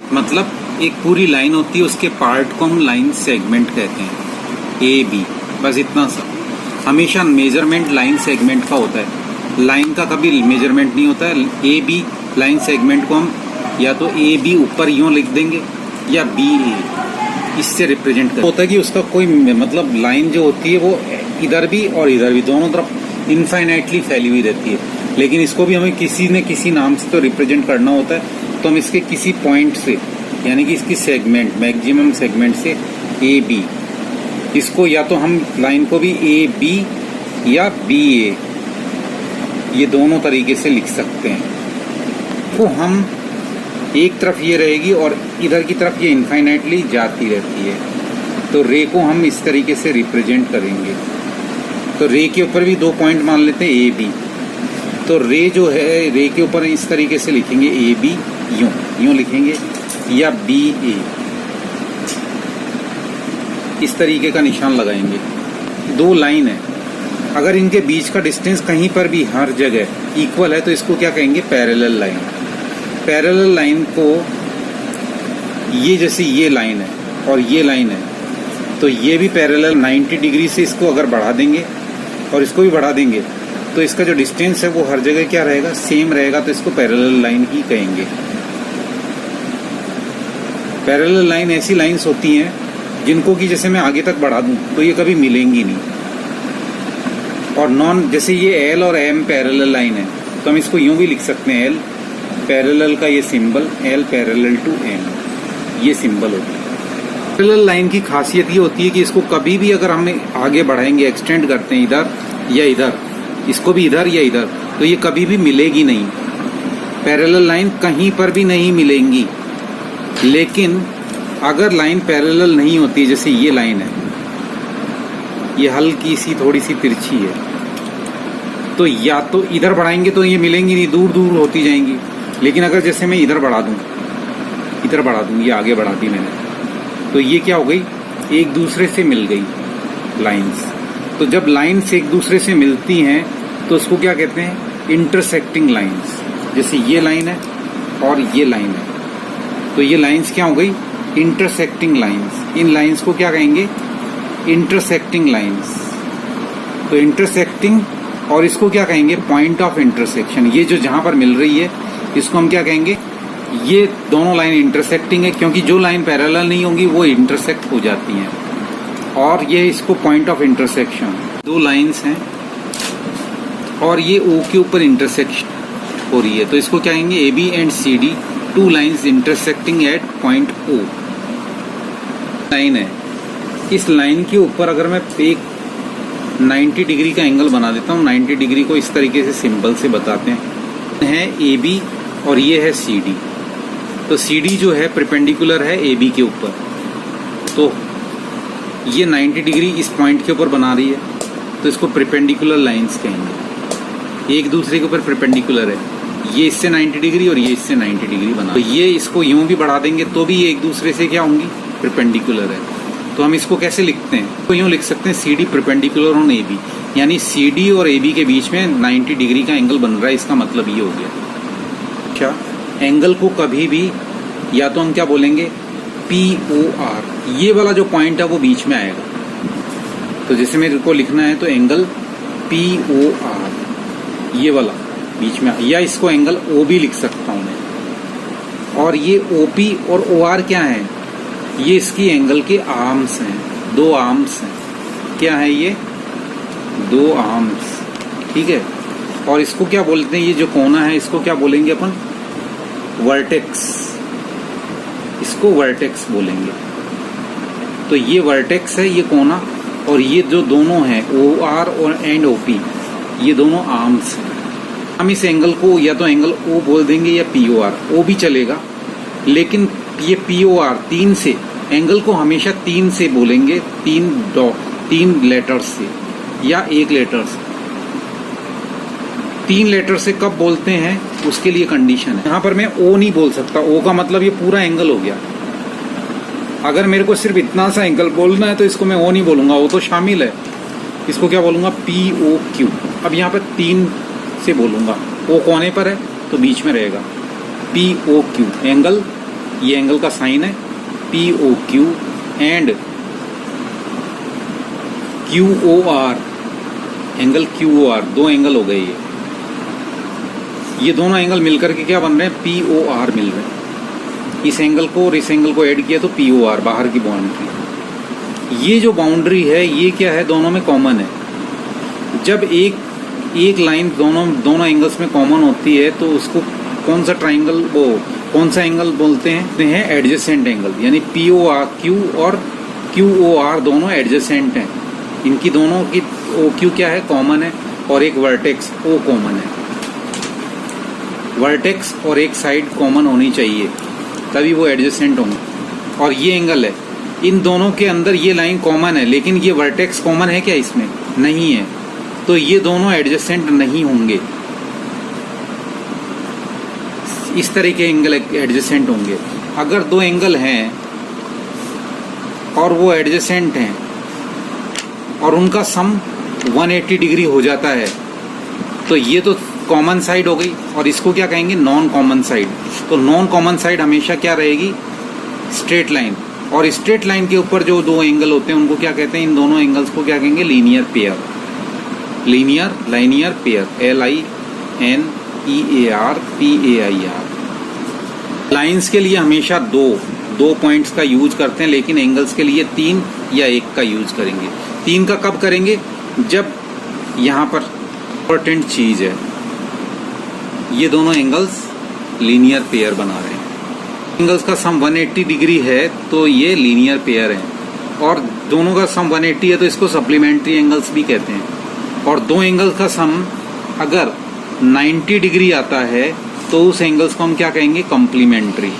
मतलब एक पूरी लाइन होती है, उसके पार्ट को हम लाइन सेगमेंट कहते हैं, ए बी, बस इतना सा। हमेशा मेजरमेंट लाइन सेगमेंट का होता है, लाइन का कभी मेजरमेंट नहीं होता है। ए बी लाइन सेगमेंट को हम या तो ए बी ऊपर यूँ लिख देंगे या बी ए, इससे रिप्रेजेंट करते होता है कि उसका कोई मतलब लाइन जो होती है वो इधर भी और इधर भी दोनों तरफ इनफाइनाइटली फैली हुई रहती है। लेकिन इसको भी हमें किसी न किसी नाम से तो रिप्रेजेंट करना होता है, तो हम इसके किसी पॉइंट से यानी कि इसकी सेगमेंट मैक्सिमम सेगमेंट से ए बी, इसको या तो हम लाइन को भी ए बी या बी ए, ये दोनों तरीके से लिख सकते हैं। तो हम एक तरफ ये रहेगी और इधर की तरफ ये इनफाइनाइटली जाती रहती है, तो रे को हम इस तरीके से रिप्रेजेंट करेंगे। तो रे के ऊपर भी 2 पॉइंट मान लेते हैं ए बी, तो रे जो है रे के ऊपर इस तरीके से लिखेंगे ए बी, यूं लिखेंगे, या बी ए, इस तरीके का निशान लगाएंगे। 2 लाइन है, अगर इनके बीच का डिस्टेंस कहीं पर भी हर जगह इक्वल है तो इसको क्या कहेंगे, पैरेलल लाइन। पैरेलल लाइन को ये जैसे ये लाइन है और ये लाइन है, तो ये भी पैरेलल 90 डिग्री से इसको अगर बढ़ा देंगे और इसको भी बढ़ा देंगे तो इसका जो डिस्टेंस है वो हर जगह क्या रहेगा, सेम रहेगा, तो इसको पैरेलल लाइन ही कहेंगे। पैरेलल लाइन ऐसी लाइंस होती हैं जिनको कि जैसे मैं आगे तक बढ़ा दूं तो ये कभी मिलेंगी नहीं। और नॉन, जैसे ये एल और एम पैरेलल लाइन है तो हम इसको यूं भी लिख सकते हैं, एल पैरेलल का ये symbol, L parallel to M, ये सिंबल होता है। पैरेलल लाइन की खासियत ये होती है कि इसको कभी भी अगर हम आगे बढ़ाएंगे, एक्सटेंड करते हैं इधर या इधर, इसको भी इधर या इधर, तो ये कभी भी मिलेगी नहीं। पैरेलल लाइन कहीं पर भी नहीं मिलेंगी। लेकिन अगर लाइन पैरेलल नहीं होती, जैसे ये लाइन है, ये हल्की सी थोड़ी सी तिरछी है, तो या तो इधर बढ़ाएंगे तो ये मिलेंगी नहीं, दूर दूर होती जाएंगी। लेकिन अगर जैसे मैं इधर बढ़ा दूं, ये आगे बढ़ा दी मैंने, तो ये क्या हो गई, एक दूसरे से मिल गई लाइंस। तो जब लाइंस एक दूसरे से मिलती हैं तो उसको क्या कहते हैं, इंटरसेक्टिंग लाइंस। जैसे ये लाइन है और ये लाइन है, तो ये लाइंस क्या हो गई, इंटरसेक्टिंग लाइंस। इन लाइंस को क्या कहेंगे, इंटरसेक्टिंग लाइंस। तो इंटरसेक्टिंग, और इसको क्या कहेंगे, पॉइंट ऑफ इंटरसेक्शन। ये जो जहां पर मिल रही है इसको हम क्या कहेंगे, ये दोनों लाइन इंटरसेक्टिंग है, क्योंकि जो लाइन पैरेलल नहीं होंगी वो इंटरसेक्ट हो जाती हैं, और ये इसको पॉइंट ऑफ इंटरसेक्शन। 2 लाइंस हैं और ये ओ के ऊपर इंटरसेक्शन हो रही है, तो इसको क्या कहेंगे, A B and C D, 2 lines intersecting at point O. Line है, इस लाइन के ऊपर अगर मैं एक 90 डिग्री का एंगल बना देता हूँ, 90 डिग्री को इस तरीके से सिंबल से बताते हैं, है ए बी और ये है सी डी। तो सी डी जो है परपेंडिकुलर है ए बी के ऊपर, तो ये 90 डिग्री इस पॉइंट के ऊपर बना रही है, तो इसको परपेंडिकुलर लाइंस कहेंगे। एक दूसरे के ऊपर परपेंडिकुलर है, ये इससे 90 डिग्री और ये इससे 90 डिग्री बना, तो ये इसको यूं भी बढ़ा देंगे तो भी ये एक दूसरे से क्या होंगी, परपेंडिकुलर है। तो हम इसको कैसे लिखते हैं, तो यूं लिख सकते हैं, C D perpendicular on A B, यानी सी डी और ए बी के बीच में 90 डिग्री का एंगल बन रहा है। इसका मतलब ये हो गया। क्या एंगल को कभी भी या तो हम क्या बोलेंगे, पी ओ आर, ये वाला जो पॉइंट है वो बीच में आएगा। तो जैसे मेरे को लिखना है तो एंगल पी ओ आर, ये वाला बीच में, या इसको एंगल ओ भी लिख सकता हूं मैं। और ये ओ पी और ओ आर क्या है, ये इसकी एंगल के आर्म्स हैं, 2 आर्म्स हैं। क्या है ये, 2 आर्म्स, ठीक है। और इसको क्या बोलते हैं, ये जो कोना है इसको क्या बोलेंगे अपन, वर्टेक्स, इसको वर्टेक्स बोलेंगे। तो ये वर्टेक्स है, ये कोना, और ये जो दोनों हैं ओ आर और एंड ओ पी, ये दोनों आर्म्स हैं। हम इस एंगल को या तो एंगल ओ बोल देंगे या पी ओ आर, ओ भी चलेगा, लेकिन ये पी ओ आर 3 से, एंगल को हमेशा 3 से बोलेंगे, 3 लेटर से या 1 लेटर से। 3 लेटर से कब बोलते हैं उसके लिए कंडीशन है। यहाँ पर मैं ओ नहीं बोल सकता, ओ का मतलब ये पूरा एंगल हो गया। अगर मेरे को सिर्फ इतना सा एंगल बोलना है तो इसको मैं ओ नहीं बोलूंगा, ओ तो शामिल है, इसको क्या बोलूंगा, पी ओ क्यू। अब यहाँ पर 3 से बोलूंगा, ओ कोने पर है तो बीच में रहेगा, पी ओ क्यू, एंगल ये एंगल का साइन है P O Q and Q O R, angle Q O R, दो एंगल हो गए ये दोनों एंगल मिलकर के क्या बन रहे हैं, पी ओ आर मिल रहे हैं। इस एंगल को और इस एंगल को ऐड किया तो पी ओ आर, बाहर की बाउंड्री। ये जो बाउंड्री है ये क्या है, दोनों में कॉमन है। जब एक लाइन दोनों एंगल्स में कॉमन होती है तो उसको कौन सा ट्राइंगल, वो कौन सा एंगल बोलते हैं एडजेसेंट एंगल। यानी पी ओ आर क्यू और क्यू ओ आर दोनों एडजेसेंट हैं, इनकी दोनों की ओ क्यू क्या है, कॉमन है, और एक वर्टेक्स ओ कॉमन है। वर्टेक्स और एक साइड कॉमन होनी चाहिए तभी वो एडजेसेंट होंगे। और ये एंगल है, इन दोनों के अंदर ये लाइन कॉमन है, लेकिन ये वर्टेक्स कॉमन है क्या, इसमें नहीं है, तो ये दोनों एडजेसेंट नहीं होंगे। इस तरह के एंगल एडजेसेंट होंगे। अगर दो एंगल हैं और वो एडजेसेंट हैं और उनका सम 180 डिग्री हो जाता है तो ये तो कॉमन साइड हो गई, और इसको क्या कहेंगे, नॉन कॉमन साइड। तो नॉन कॉमन साइड हमेशा क्या रहेगी, स्ट्रेट लाइन। और स्ट्रेट लाइन के ऊपर जो दो एंगल होते हैं उनको क्या कहते हैं, इन दोनों एंगल्स को क्या कहेंगे, linear pair. Linear pair, LINEAR lines के लिए हमेशा दो पॉइंट्स का यूज करते हैं, लेकिन एंगल्स के लिए 3 या 1 का यूज करेंगे। 3 का कब करेंगे, जब यहाँ पर इम्पोर्टेंट चीज है, ये दोनों एंगल्स लीनियर पेयर बना रहे हैं। एंगल्स का सम 180 डिग्री है तो ये लीनियर पेयर है, और दोनों का सम 180 है तो इसको सप्लीमेंट्री एंगल्स भी कहते हैं। और दो एंगल्स का सम अगर 90 डिग्री आता है तो उस एंगल्स को हम क्या कहेंगे, कॉम्प्लीमेंट्री।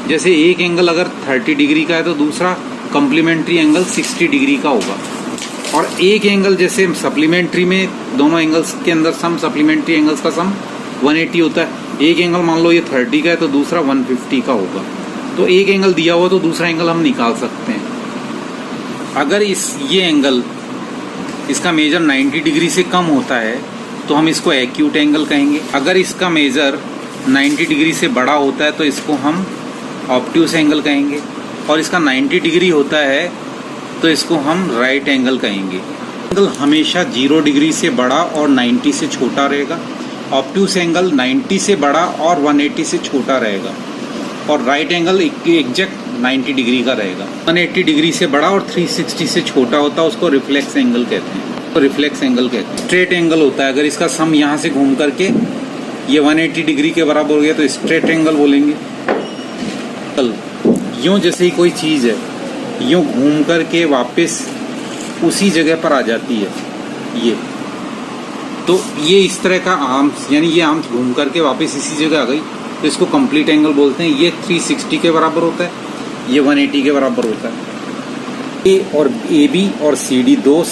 जैसे एक एंगल अगर 30 डिग्री का है तो दूसरा कॉम्प्लीमेंट्री एंगल 60 डिग्री का होगा। और एक एंगल जैसे सप्लीमेंट्री में दोनों एंगल्स के अंदर सम, सप्लीमेंट्री एंगल्स का सम 180 होता है। एक एंगल मान लो ये 30 का है तो दूसरा 150 का होगा। तो एक एंगल दिया हुआ तो दूसरा एंगल हम निकाल सकते हैं। अगर ये एंगल, इसका मेजर 90 डिग्री से कम होता है तो हम इसको एक्यूट एंगल कहेंगे। अगर इसका मेजर 90 डिग्री से बड़ा होता है तो इसको हम ऑब्ट्यूस एंगल कहेंगे। और इसका 90 डिग्री होता है तो इसको हम राइट एंगल कहेंगे। एंगल हमेशा 0 डिग्री से बड़ा और 90 से छोटा रहेगा। ऑब्ट्यूस एंगल 90 से बड़ा और 180 से छोटा रहेगा, और राइट एंगल एग्जैक्ट 90 डिग्री का रहेगा। 180 डिग्री से बड़ा और 360 से छोटा होता है, उसको रिफ्लेक्स एंगल कहते हैं। तो रिफ्लेक्स एंगल कहते हैं। स्ट्रेट एंगल होता है, अगर इसका सम यहाँ से घूम करके ये 180 डिग्री के बराबर हो गया तो स्ट्रेट एंगल बोलेंगे। यूँ जैसे ही कोई चीज़ है यूँ घूम करके वापस उसी जगह पर आ जाती है, ये तो ये इस तरह का आर्म्स, यानी ये आर्म्स घूम करके वापस इसी जगह आ गई तो इसको कंप्लीट एंगल बोलते हैं। ये 360 के बराबर होता है, ये 180 के बराबर होता है। ए और AB और CD दो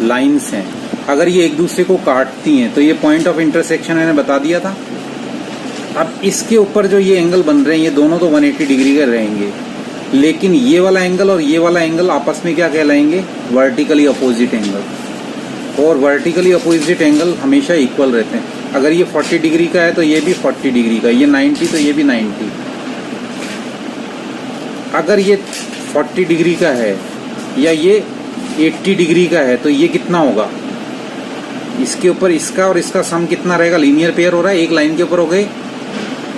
लाइंस हैं, अगर ये एक दूसरे को काटती हैं तो ये पॉइंट ऑफ इंटरसेक्शन मैंने बता दिया था। अब इसके ऊपर जो ये एंगल बन रहे हैं ये दोनों तो 180 डिग्री के रहेंगे, लेकिन ये वाला एंगल और ये वाला एंगल आपस में क्या कहलाएंगे, वर्टिकली अपोजिट एंगल। और वर्टिकली अपोजिट एंगल हमेशा इक्वल रहते हैं। अगर ये 40 डिग्री का है तो ये भी 40 डिग्री का, ये 90 तो ये भी 90। अगर ये 40 डिग्री का है या ये 80 डिग्री का है तो ये कितना होगा, इसके ऊपर इसका और इसका सम कितना रहेगा, लीनियर पेयर हो रहा है, एक लाइन के ऊपर हो गए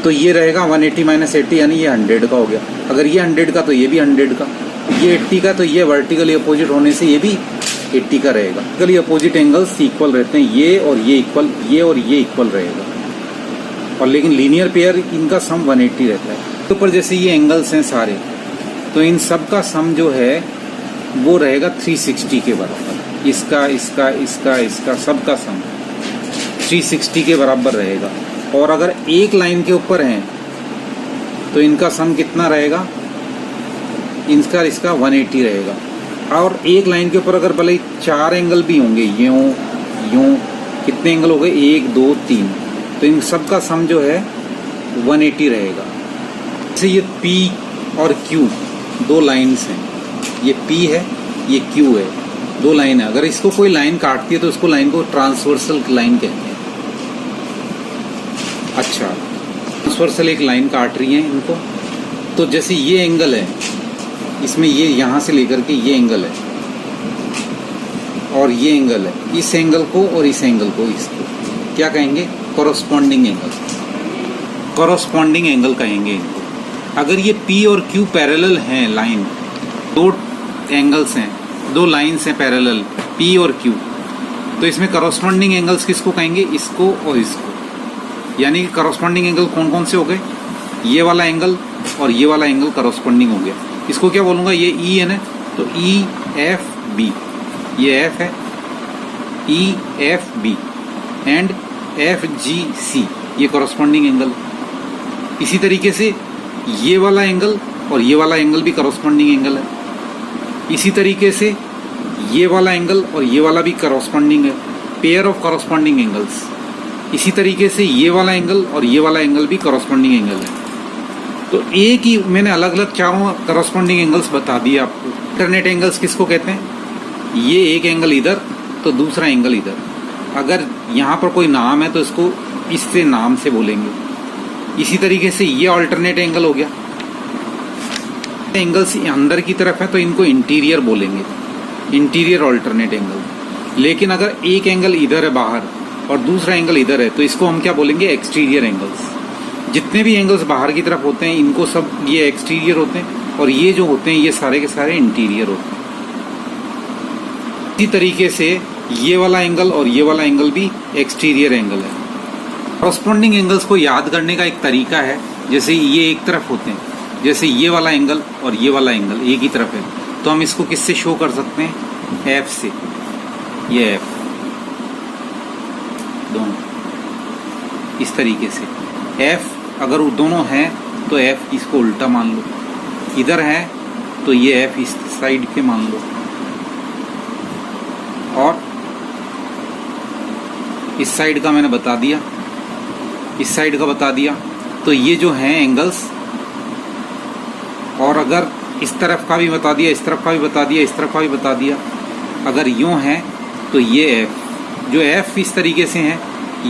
तो ये रहेगा 180 - 80, यानी ये 100 का हो गया। अगर ये 100 का तो ये भी 100 का, ये 80 का तो ये वर्टिकली अपोजिट होने से ये भी 80 का रहेगा। वर्टिकली अपोजिट एंगल्स इक्वल रहते हैं, ये और ये इक्वल, ये और ये इक्वल रहेगा। और लेकिन लीनियर पेयर इनका सम 180 रहता है। तो पर जैसे ये एंगल्स हैं सारे, तो इन सब का सम जो है वो रहेगा 360 के बराबर। इसका इसका इसका इसका सब का सम 360 के बराबर रहेगा। और अगर एक लाइन के ऊपर हैं तो इनका सम कितना रहेगा, इनका इसका 180 रहेगा। और एक लाइन के ऊपर अगर भले 4 एंगल भी होंगे, यूं यूं, कितने एंगल हो गए, 1 2 3, तो इन सब का सम जो है 180 रहेगा। जैसे ये P और Q दो लाइन्स हैं, ये P है ये Q है, दो लाइन है। अगर इसको कोई लाइन काटती है तो उसको लाइन को ट्रांसवर्सल लाइन कहते हैं। अच्छा, ट्रांसवर्सल एक लाइन काट रही है इनको, तो तो जैसे ये एंगल है, इसमें ये यहाँ से लेकर के ये एंगल है और ये एंगल है, इस एंगल को और इस एंगल को, इसको क्या कहेंगे? Corresponding angle. कॉरस्पॉन्डिंग एंगल कहेंगे इनको। अगर ये P और Q पैरेलल हैं, लाइन, दो एंगल्स हैं, दो लाइन्स हैं पैरेलल, P और Q, तो इसमें कॉरस्पॉन्डिंग एंगल्स किसको कहेंगे? इसको और इसको। यानी कि कॉरस्पॉन्डिंग एंगल कौन कौन से हो गए? ये वाला एंगल और ये वाला एंगल कॉरस्पॉन्डिंग हो गया। इसको क्या बोलूँगा? ये E है ना, तो EFB, ये F है, EFB एंड FGC, ये कॉरस्पॉन्डिंग एंगल। इसी तरीके से ये वाला एंगल और ये वाला एंगल भी कॉरस्पॉन्डिंग एंगल है। इसी तरीके से ये वाला एंगल और ये वाला भी कॉरस्पॉन्डिंग है, पेयर ऑफ कॉरस्पॉन्डिंग एंगल्स। इसी तरीके से ये वाला एंगल और ये वाला एंगल भी कॉरस्पॉन्डिंग एंगल है। तो एक ही मैंने अलग अलग चारों कॉरस्पॉन्डिंग एंगल्स बता दिए आपको। अल्टरनेट एंगल्स किसको कहते हैं? ये एक एंगल इधर तो दूसरा एंगल इधर। अगर यहाँ पर कोई नाम है तो इसको इससे नाम से बोलेंगे। इसी तरीके से ये अल्टरनेट एंगल हो गया। एंगल्स अंदर की तरफ है तो इनको इंटीरियर बोलेंगे, इंटीरियर अल्टरनेट एंगल। लेकिन अगर एक एंगल इधर है बाहर और दूसरा एंगल इधर है तो इसको हम क्या बोलेंगे? Exterior angles. जितने भी एंगल्स बाहर की तरफ होते हैं इनको सब ये एक्सटीरियर होते हैं और ये जो होते हैं ये सारे के सारे इंटीरियर होते हैं। इसी तरीके से ये वाला एंगल और ये वाला एंगल भी एक्सटीरियर एंगल है। कॉरस्पॉन्डिंग एंगल्स को याद करने का एक तरीका है, जैसे ये एक तरफ होते हैं, जैसे ये वाला एंगल और ये वाला एंगल एक ही तरफ है, तो हम इसको किससे शो कर सकते हैं? F से। ये F दोनों इस तरीके से। F अगर वो दोनों हैं तो F इसको उल्टा मान लो, इधर है तो ये F इस साइड पे मान लो और इस साइड का मैंने बता दिया, इस साइड का बता दिया। तो ये जो हैं एंगल्स, और अगर इस तरफ का भी बता दिया, इस तरफ का भी बता दिया, इस तरफ का भी बता दिया। अगर यूं है तो ये F, जो F इस तरीके से हैं,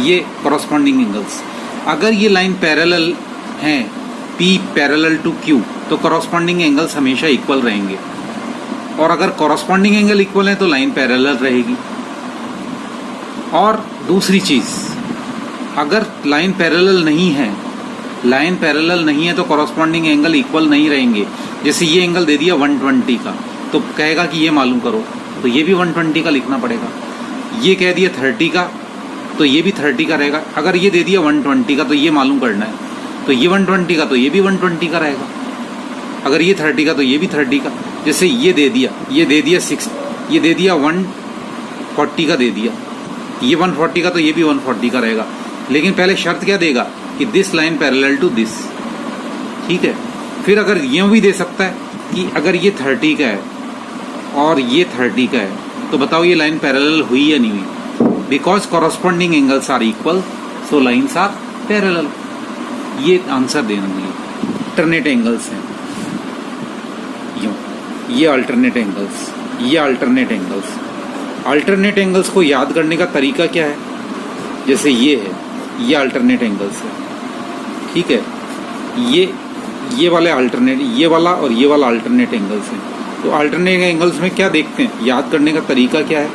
ये कॉरस्पॉन्डिंग एंगल्स। अगर ये लाइन पैरेलल हैं, P पैरेलल टू Q, तो कॉरस्पॉन्डिंग एंगल्स हमेशा इक्वल रहेंगे। और अगर कॉरस्पॉन्डिंग एंगल इक्वल है तो लाइन पैरेलल रहेगी। और दूसरी चीज़, अगर लाइन पैरेलल नहीं है, लाइन पैरेलल नहीं है तो कॉरस्पॉन्डिंग एंगल इक्वल नहीं रहेंगे। जैसे ये एंगल दे दिया 120 का, तो कहेगा कि ये मालूम करो, तो ये भी 120 का लिखना पड़ेगा। ये कह दिया 30 का, तो ये भी 30 का रहेगा। अगर ये दे दिया 120 का, तो ये मालूम करना है, तो ये 120 का, तो ये भी 120 का रहेगा। अगर ये 30 का तो ये भी 30 का। जैसे ये दे दिया 6, ये दे दिया 140 का दे दिया, ये 140 का तो ये भी 140 का रहेगा। लेकिन पहले शर्त क्या देगा कि this line parallel to this, ठीक है। फिर अगर यूँ भी दे सकता है कि अगर ये 30 का है और ये 30 का है, तो बताओ ये लाइन पैरेलल हुई या नहीं हुई? Because corresponding angles are equal, so lines are parallel. ये आंसर देना चाहिए। अल्टरनेट एंगल्स हैं यूँ, ये अल्टरनेट एंगल्स, ये अल्टरनेट एंगल्स। अल्टरनेट एंगल्स को याद करने का तरीका क्या है? जैसे ये है, ये अल्टरनेट एंगल्स है, ठीक है। ये वाले अल्टरनेट, ये वाला और ये वाला अल्टरनेट एंगल्स हैं। तो अल्टरनेट एंगल्स में क्या देखते हैं? याद करने का तरीका क्या है?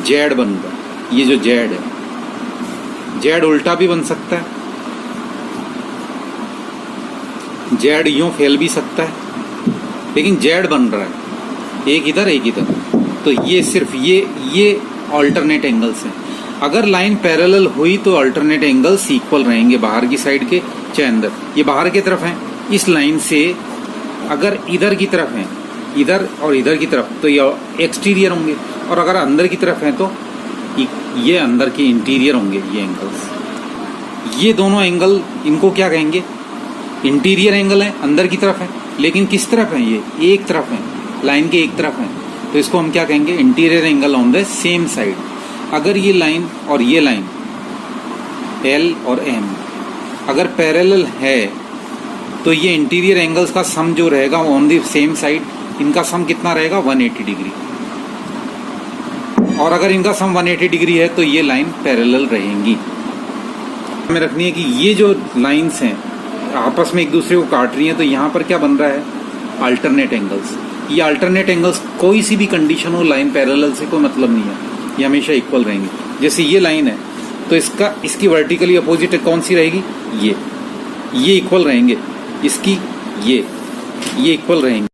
जेड बन रहा, ये जो जेड है, जेड उल्टा भी बन सकता है, जेड यूं फैल भी सकता है, लेकिन जेड बन रहा है, एक इधर एक इधर। तो ये सिर्फ ये अल्टरनेट एंगल्स हैं। अगर लाइन पैरेलल हुई तो अल्टरनेट एंगल्स इक्वल रहेंगे, बाहर की साइड के चाहे अंदर। ये बाहर की तरफ हैं, इस लाइन से अगर इधर की तरफ हैं, इधर और इधर की तरफ, तो ये एक्सटीरियर होंगे। और अगर अंदर की तरफ हैं तो ये अंदर के इंटीरियर होंगे ये एंगल्स। ये दोनों एंगल, इनको क्या कहेंगे? इंटीरियर एंगल है, अंदर की तरफ है। लेकिन किस तरफ है? ये एक तरफ है, लाइन के एक तरफ है, तो इसको हम क्या कहेंगे? Interior angle on the same side. अगर ये लाइन और ये लाइन L और M अगर पैरेलल है तो ये इंटीरियर एंगल्स का सम जो रहेगा ऑन द सेम साइड, इनका सम कितना रहेगा? 180 डिग्री। और अगर इनका सम 180 डिग्री है तो ये लाइन पैरेलल रहेंगी। हमें रखनी है कि ये जो लाइंस हैं आपस में एक दूसरे को काट रही हैं, तो यहाँ पर क्या बन रहा है, अल्टरनेट एंगल्स। ये अल्टरनेट एंगल्स कोई सी भी कंडीशन हो लाइन पैरेलल से कोई मतलब नहीं है, ये हमेशा इक्वल रहेंगे। जैसे ये लाइन है तो इसकी वर्टिकली अपोजिट कौन सी रहेगी, ये इक्वल रहेंगे, इसकी ये इक्वल रहेंगे।